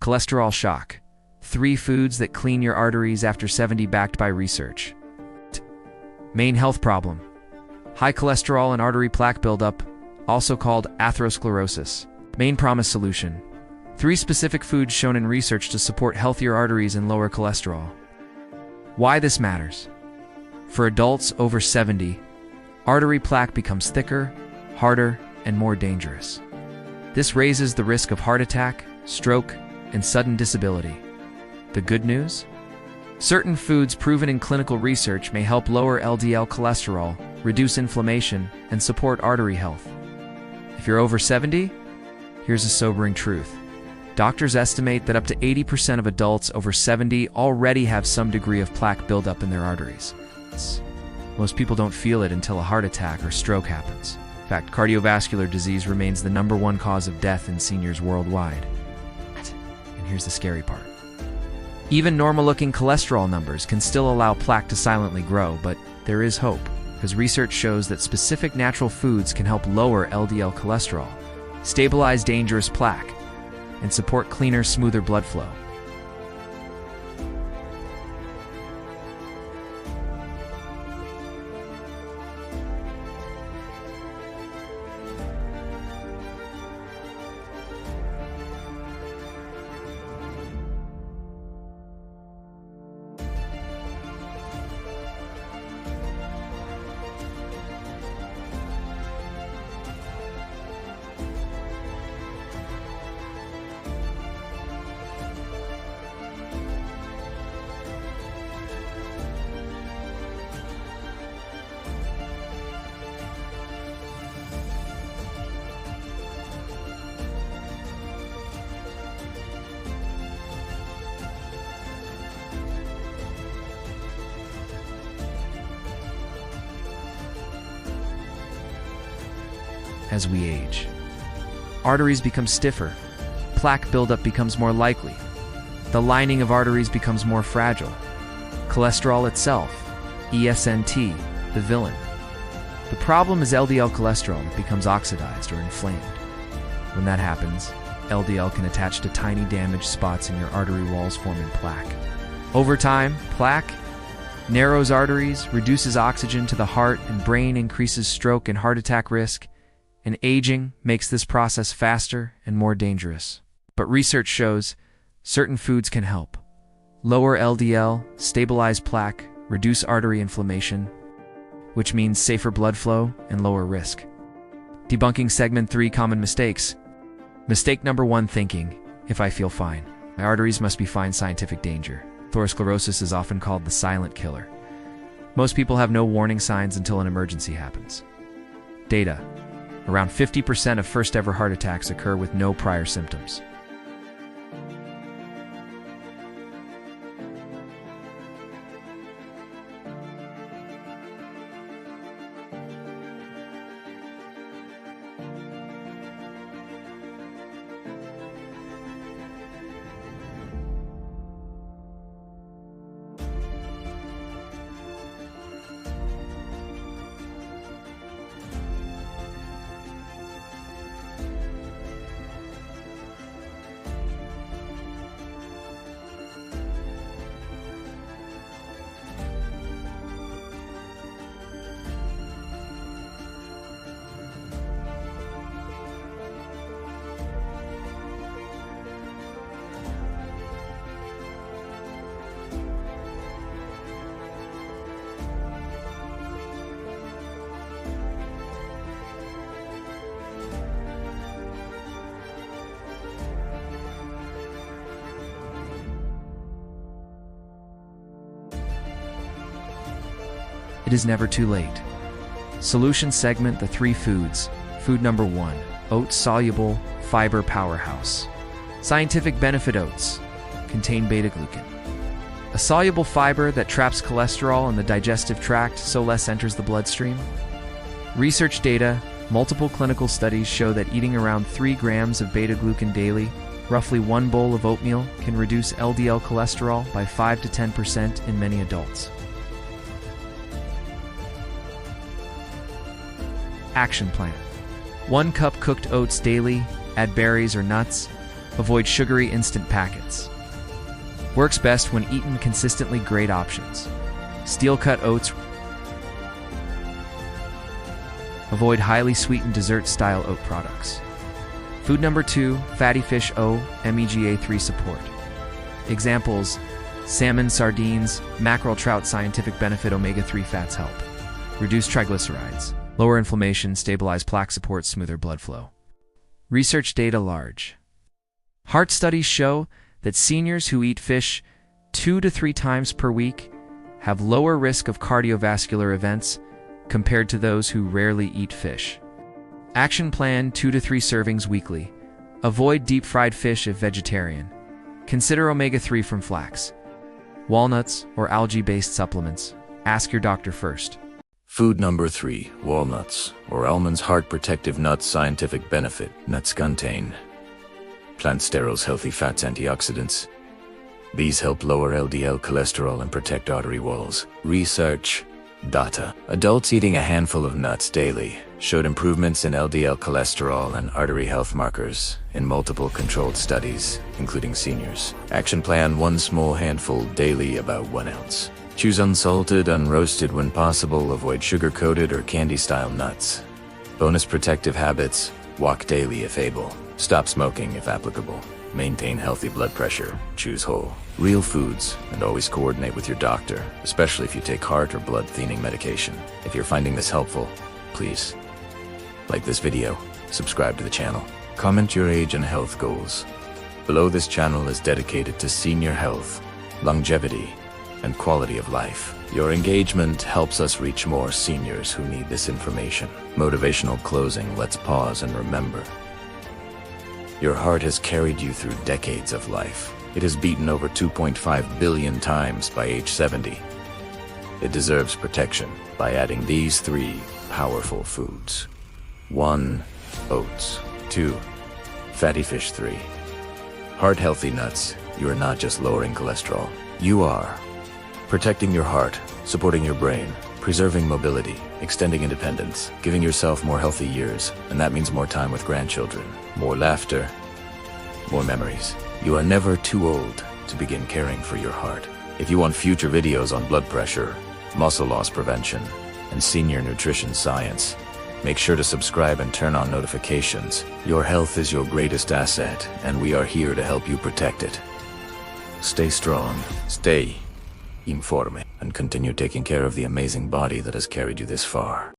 Cholesterol shock. 3 foods that clean your arteries after 70 backed by research. Main health problem. High cholesterol and artery plaque buildup, also called atherosclerosis. Main promise solution. 3 specific foods shown in research to support healthier arteries and lower cholesterol. Why this matters. For adults over 70, artery plaque becomes thicker, harder, and more dangerous. This raises the risk of heart attack, stroke, and sudden disability. The good news? Certain foods proven in clinical research may help lower LDL cholesterol, reduce inflammation, and support artery health. If you're over 70, here's a sobering truth. Doctors estimate that up to 80% of adults over 70 already have some degree of plaque buildup in their arteries. Most people don't feel it until a heart attack or stroke happens. In fact, cardiovascular disease remains the #1 cause of death in seniors worldwide. And here's the scary part. Even normal-looking cholesterol numbers can still allow plaque to silently grow, but there is hope, because research shows that specific natural foods can help lower LDL cholesterol, stabilize dangerous plaque, and support cleaner, smoother blood flow. As we age, arteries become stiffer, plaque buildup becomes more likely, the lining of arteries becomes more fragile, cholesterol itself, ESNT, the villain. The problem is LDL cholesterol that becomes oxidized or inflamed. When that happens, LDL can attach to tiny damaged spots in your artery walls, forming plaque. Over time, plaque narrows arteries, reduces oxygen to the heart and brain, increases stroke and heart attack risk, and aging makes this process faster and more dangerous. But research shows certain foods can help. Lower LDL, stabilize plaque, reduce artery inflammation, which means safer blood flow and lower risk. Debunking segment 3 common mistakes. Mistake number 1, thinking, if I feel fine, my arteries must be fine. Scientific danger. Atherosclerosis is often called the silent killer. Most people have no warning signs until an emergency happens. Data. Around 50% of first-ever heart attacks occur with no prior symptoms. It is never too late. Solution segment, the 3 foods. Food number 1, oats soluble fiber powerhouse. Scientific benefit: oats contain beta-glucan, a soluble fiber that traps cholesterol in the digestive tract so less enters the bloodstream. Research data, multiple clinical studies show that eating around 3 grams of beta-glucan daily, roughly 1 bowl of oatmeal, can reduce LDL cholesterol by 5 to 10% in many adults. Action plan. 1 cup cooked oats daily, add berries or nuts. Avoid sugary instant packets. Works best when eaten consistently. Great options. Steel-cut oats. Avoid highly sweetened dessert-style oat products. Food number 2, fatty fish omega-3 support. Examples: salmon, sardines, mackerel, trout. Scientific benefit: omega-3 fats help reduce triglycerides, lower inflammation, stabilize plaque, support smoother blood flow. Research data large. Heart studies show that seniors who eat fish 2 to 3 times per week have lower risk of cardiovascular events compared to those who rarely eat fish. Action plan: 2 to 3 servings weekly. Avoid deep-fried fish if vegetarian. Consider omega-3 from flax, walnuts, or algae-based supplements. Ask your doctor first. Food number 3, walnuts, or almonds. Heart protective nuts. Scientific benefit: nuts contain plant sterols, healthy fats, antioxidants. These help lower LDL cholesterol and protect artery walls. Research data: adults eating a handful of nuts daily showed improvements in LDL cholesterol and artery health markers in multiple controlled studies, including seniors. Action plan: 1 small handful daily, about 1 ounce. Choose unsalted, unroasted when possible. Avoid sugar-coated or candy-style nuts. Bonus protective habits: walk daily if able. Stop smoking if applicable. Maintain healthy blood pressure. Choose whole, real foods, and always coordinate with your doctor, especially if you take heart or blood thinning medication. If you're finding this helpful, please like this video, subscribe to the channel, comment your age and health goals. Below. This channel is dedicated to senior health, longevity, and quality of life. Your engagement helps us reach more seniors who need this information. Motivational closing: let's pause and remember. Your heart has carried you through decades of life. It has beaten over 2.5 billion times by age 70. It deserves protection by adding these 3 powerful foods. 1. Oats. 2. Fatty fish. 3. Heart-healthy nuts. You are not just lowering cholesterol. You are protecting your heart, supporting your brain, preserving mobility, extending independence, giving yourself more healthy years, and that means more time with grandchildren, more laughter, more memories. You are never too old to begin caring for your heart. If you want future videos on blood pressure, muscle loss prevention, and senior nutrition science, make sure to subscribe and turn on notifications. Your health is your greatest asset, and we are here to help you protect it. Stay strong, stay informed, and continue taking care of the amazing body that has carried you this far.